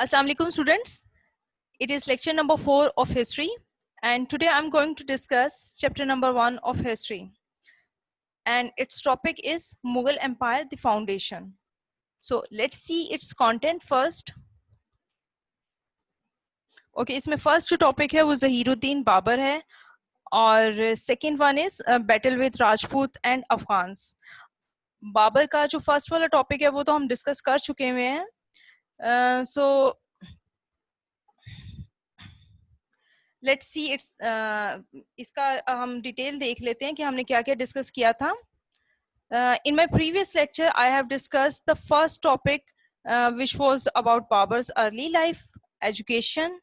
Assalamu alaikum students. It is lecture number 4 of history and today I'm going to discuss chapter number 1 of history and its topic is Mughal Empire, the foundation. So let's see its content first. Okay, इसमें first जो topic है वो Zahiruddin Babur है और second one is battle with Rajput and Afghans. Babar का जो first वाला topic है वो तो हम discuss कर चुके हुए हैं. So लेट्स सी इट्स इसका हम डिटेल देख लेते हैं कि हमने क्या क्या डिस्कस किया था. In my previous lecture I have discussed the first topic which was about Babur's early life, education,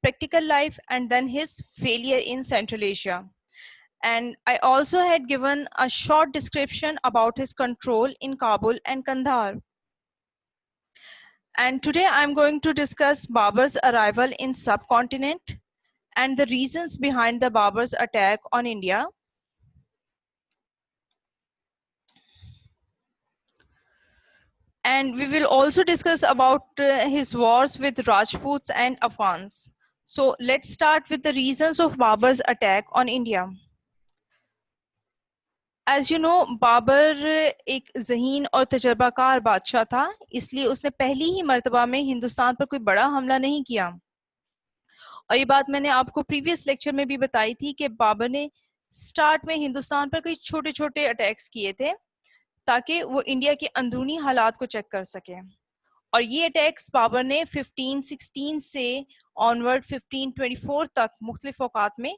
practical life and then his failure in Central Asia, and I also had given a short description about his control in Kabul and Kandahar. And today I am going to discuss Babur's arrival in subcontinent and the reasons behind the Babur's attack on India. And we will also discuss about his wars with Rajputs and Afghans. So let's start with the reasons of Babur's attack on India. As you know, Babar एक ज़हीन और तजर्बाकार बादशाह था, इसलिए उसने पहली ही मर्तबा में हिंदुस्तान पर कोई बड़ा हमला नहीं किया. और ये बात मैंने आपको प्रीवियस लेक्चर में भी बताई थी कि बाबर ने स्टार्ट में हिंदुस्तान पर कई छोटे छोटे अटैक्स किए थे ताकि वो इंडिया के अंदरूनी हालात को चेक कर सके. और ये अटैक्स बाबर ने 1516 से ऑनवर्ड 1524 तक मुख्तलिफ औकात में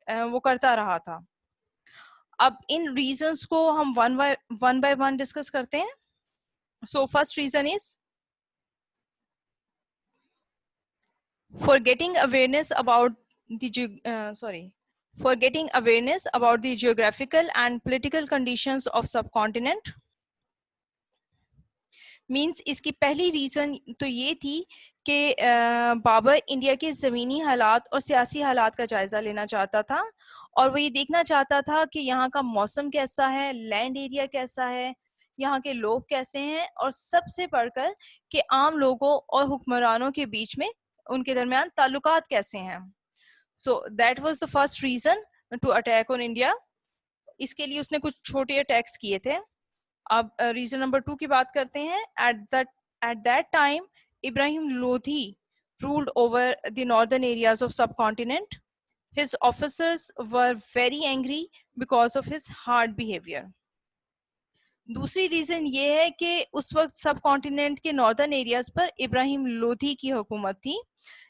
वो करता रहा था. अब इन रीजंस को हम वन बाय वन डिस्कस करते हैं. So first reason is for getting awareness about the geographical and political conditions of subcontinent. Means इसकी पहली रीज़न तो ये थी कि बाबर इंडिया के ज़मीनी हालात और सियासी हालात का जायज़ा लेना चाहता था और वो ये देखना चाहता था कि यहाँ का मौसम कैसा है, लैंड एरिया कैसा है, यहाँ के लोग कैसे हैं और सबसे बढ़कर कि आम लोगों और हुक्मरानों के बीच में उनके दरमियान ताल्लुकात कैसे हैं. So that was the first reason to attack on India. इसके लिए उसने कुछ छोटे अटैक्स किए थे. अब रीजन नंबर 2 की बात करते हैं. At that time Ibrahim Lodhi ruled over the northern areas of subcontinent. His officers were very angry because of his hard behavior. दूसरी रीजन ये है कि उस वक्त सब कॉन्टिनेंट के नॉर्दर्न एरियाज पर इब्राहिम लोधी की हुकूमत थी,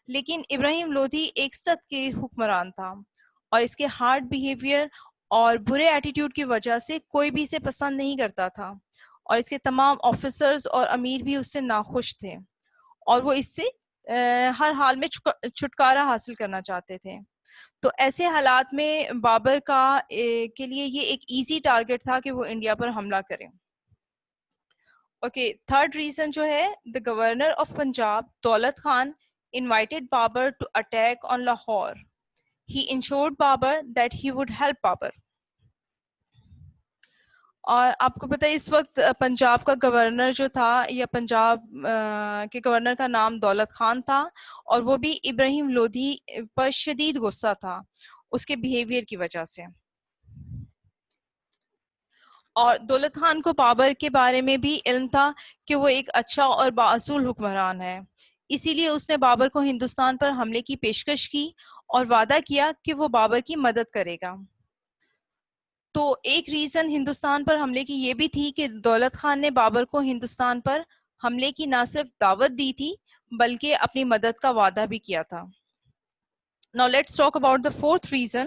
लेकिन इब्राहिम लोधी एक सख्त के हुक्मरान था और इसके हार्ड बिहेवियर और बुरे एटीट्यूड की वजह से कोई भी इसे पसंद नहीं करता था और इसके तमाम ऑफिसर्स और अमीर भी उससे नाखुश थे और वो इससे हर हाल में छुटकारा हासिल करना चाहते थे. तो ऐसे हालात में बाबर के लिए ये एक इजी टारगेट था कि वो इंडिया पर हमला करें. ओके, थर्ड रीजन जो है, the governor of Punjab Daulat Khan invited Babur to attack on Lahore. He ensured Babur that he would help Babur. और आपको पता है इस वक्त पंजाब का गवर्नर जो था या पंजाब के गवर्नर का नाम दौलत खान था और वो भी इब्राहिम लोधी पर शदीद गुस्सा था उसके बिहेवियर की वजह से. और दौलत खान को बाबर के बारे में भी इल्म था कि वो एक अच्छा और बाअसूल हुक्मरान है, इसीलिए उसने बाबर को हिंदुस्तान पर हमले की पेशकश की और वादा किया कि वो बाबर की मदद करेगा. तो एक रीजन हिंदुस्तान पर हमले की ये भी थी कि दौलत खान ने बाबर को हिंदुस्तान पर हमले की ना सिर्फ दावत दी थी बल्कि अपनी मदद का वादा भी किया था. Now let's talk about the fourth reason.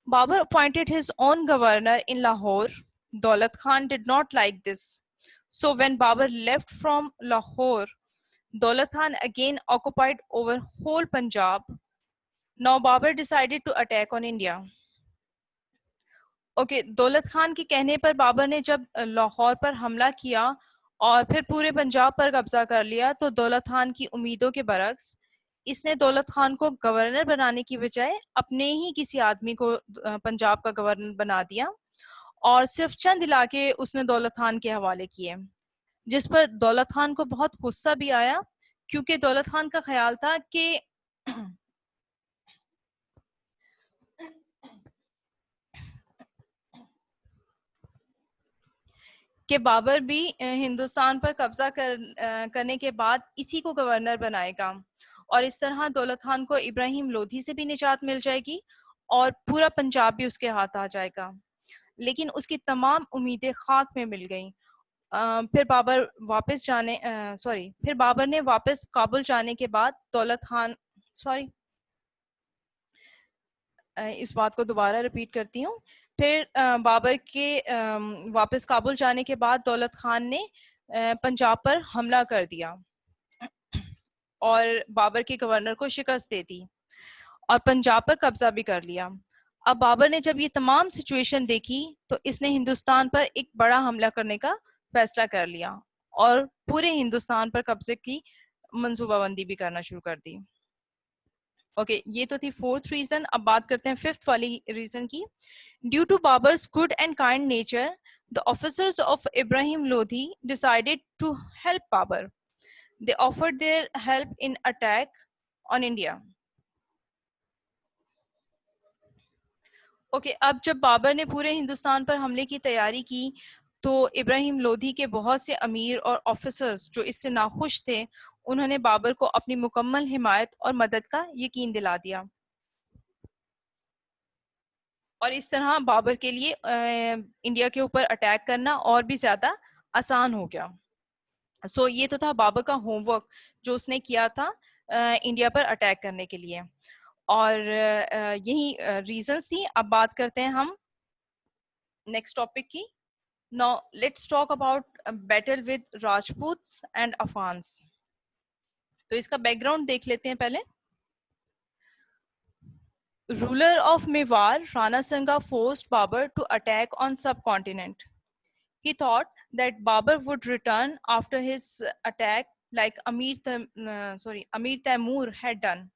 Babur appointed his own governor in Lahore. Daulat Khan did not like this. So when Babur left from Lahore, Daulat Khan again occupied over whole Punjab. Now Babur decided to attack on India. Okay, दौलत खान के कहने पर बाबर ने जब लाहौर पर हमला किया और फिर पूरे पंजाब पर कब्जा कर लिया तो दौलत खान की उम्मीदों के बरक्स इसने दौलत खान को गवर्नर बनाने की बजाय अपने ही किसी आदमी को पंजाब का गवर्नर बना दिया और सिर्फ चंद इलाके उसने दौलत खान के हवाले किए, जिस पर दौलत खान को बहुत गुस्सा भी आया क्योंकि दौलत खान का ख्याल था कि बाबर भी हिंदुस्तान पर कब्जा करने के बाद इसी को गवर्नर बनाएगा, और इस तरह दौलत खान को इब्राहिम लोधी से भी निजात मिल जाएगी और पूरा पंजाब भी उसके हाथ आ जाएगा। लेकिन उसकी तमाम उम्मीदें खाक में मिल गईं। फिर बाबर ने वापस काबुल जाने के बाद दौलत खान इस बात को दोबारा रिपीट करती हूँ। फिर बाबर के वापस काबुल जाने के बाद दौलत खान ने पंजाब पर हमला कर दिया और बाबर के गवर्नर को शिकस्त दे दी और पंजाब पर कब्जा भी कर लिया। अब बाबर ने जब ये तमाम सिचुएशन देखी तो इसने हिंदुस्तान पर एक बड़ा हमला करने का फैसला कर लिया और पूरे हिंदुस्तान पर कब्जे की मंसूबाबंदी भी करना शुरू कर दी। ओके, ये तो थी फोर्थ रीजन। अब बात करते हैं फिफ्थ वाली रीजन की। Due to Babur's good and kind nature, the officers of Ibrahim Lodhi decided to help Babur. They offered their help in attack on India. Okay, अब जब बाबर ने पूरे हिंदुस्तान पर हमले की तैयारी की तो इब्राहिम लोधी के बहुत से अमीर और ऑफिसर्स जो इससे नाखुश थे, उन्होंने बाबर को अपनी मुकम्मल हिमायत और मदद का यकीन दिला दिया और इस तरह बाबर के लिए इंडिया के ऊपर अटैक करना और भी ज्यादा आसान हो गया। सो ये तो था बाबर का होमवर्क जो उसने किया था इंडिया पर अटैक करने के लिए, और यही रीजंस थी। अब बात करते हैं हम नेक्स्ट टॉपिक की। Now let's talk about battle with Rajputs and Afghans. तो इसका बैकग्राउंड देख लेते हैं पहले। Ruler of Mewar Rana Sanga forced Babur to attack on subcontinent. He thought that Babur would return after his attack like Amir Taimur had done.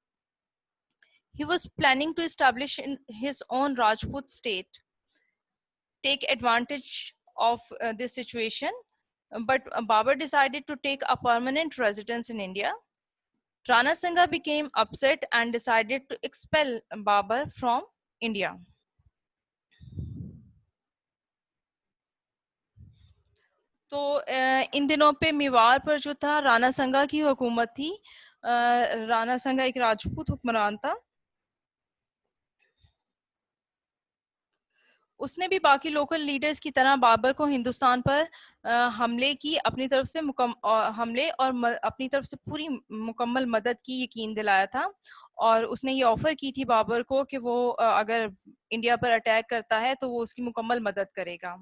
He was planning to establish in his own Rajput state, take advantage of this situation, but Babur decided to take a permanent residence in India. Rana Sanga became upset and decided to expel Babur from India. तो इन दिनों पे मेवाड़ पर जो था राणा संगा की हुकूमत थी। राणा संगा एक राजपूत हुक्मरान था। उसने भी बाकी लोकल लीडर्स की तरह बाबर को हिंदुस्तान पर हमले की अपनी तरफ से हमले और अपनी तरफ से पूरी मुकम्मल मदद की यकीन दिलाया था, और उसने ये ऑफर की थी बाबर को कि वो अगर इंडिया पर अटैक करता है तो वो उसकी मुकम्मल मदद करेगा,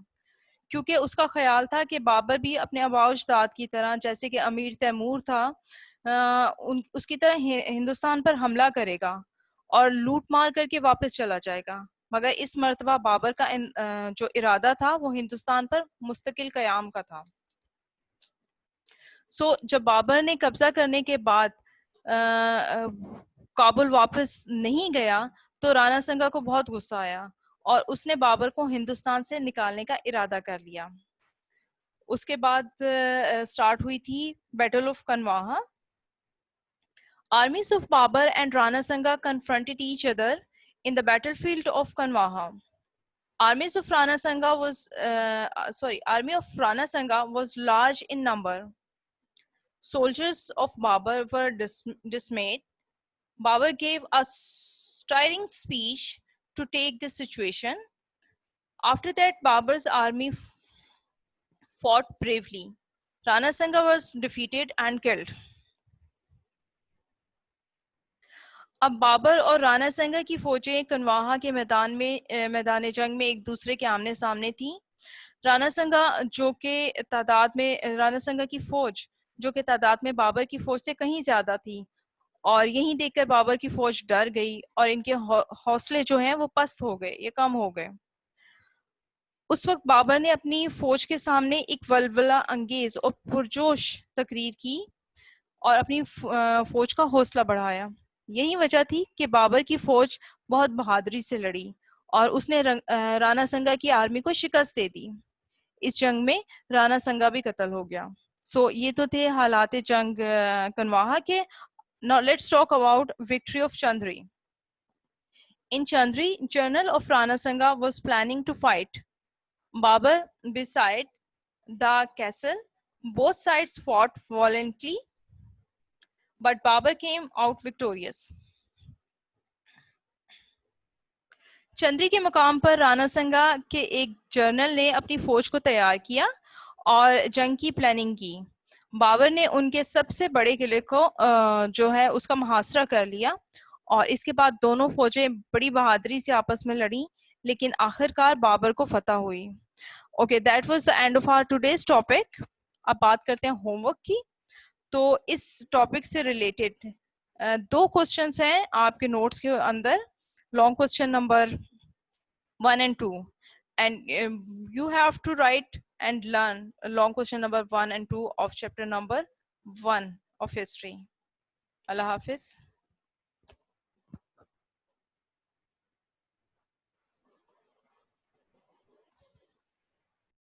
क्योंकि उसका ख्याल था कि बाबर भी अपने आबाउजाद की तरह, जैसे कि अमीर तैमूर था, उसकी तरह हिंदुस्तान पर हमला करेगा और लूट मार करके वापस चला जाएगा। मगर इस मर्तबा बाबर का जो इरादा था वो हिंदुस्तान पर मुस्तकिल कयाम का था। सो जब बाबर ने कब्जा करने के बाद काबुल वापस नहीं गया तो राणा संगा को बहुत गुस्सा आया और उसने बाबर को हिंदुस्तान से निकालने का इरादा कर लिया। उसके बाद स्टार्ट हुई थी battle of Khanwa. Armies of Babur and Rana Sanga confronted each other in the battlefield of Kanwaha. Army of Rana Sanga was large in number. Soldiers of Babur were dismayed. Babur gave a stirring speech to take this situation. After that, Babur's army fought bravely. Rana Sanga was defeated and killed. अब बाबर और राणा संगा की फौजें कनवाहा के मैदान जंग में एक दूसरे के आमने सामने थी। राणा संगा की फौज जो कि तादाद में बाबर की फौज से कहीं ज्यादा थी, और यही देखकर बाबर की फौज डर गई और इनके हौसले जो हैं वो पस्त हो गए, ये कम हो गए। उस वक्त बाबर ने अपनी फौज के सामने एक वलवला अंगेज और पुरजोश तकरीर की और अपनी फौज का हौसला बढ़ाया। यही वजह थी कि बाबर की फौज बहुत बहादुरी से लड़ी और उसने राणा संगा की आर्मी को शिकस्त दे दी। इस जंग में राणा संगा भी कत्ल हो गया। सो ये तो थे हालात जंग कनवाहा के. Now let's talk about victory of चंद्री. In Chandri, General of Rana Sanga was planning to fight Babur beside the castle. Both sides fought violently, but Babur came out victorious. चंद्री के मकाम पर राणा संगा के एक जनरल ने अपनी फौज को तैयार किया और जंग की प्लानिंग की. बाबर ने उनके सबसे बड़े किले को जो है उसका मुहासरा कर लिया और इसके बाद दोनों फौजें बड़ी बहादुरी से आपस में लड़ी, लेकिन आखिरकार बाबर को फतह हुई. Okay, that was the end of our today's topic. अब बात करते हैं होमवर्क की. तो इस टॉपिक से रिलेटेड 2 क्वेश्चंस हैं आपके नोट्स के अंदर. Long question number 1 and 2, and you have to write and learn long question number 1 and 2 of chapter number 1 of history. Allah Hafiz.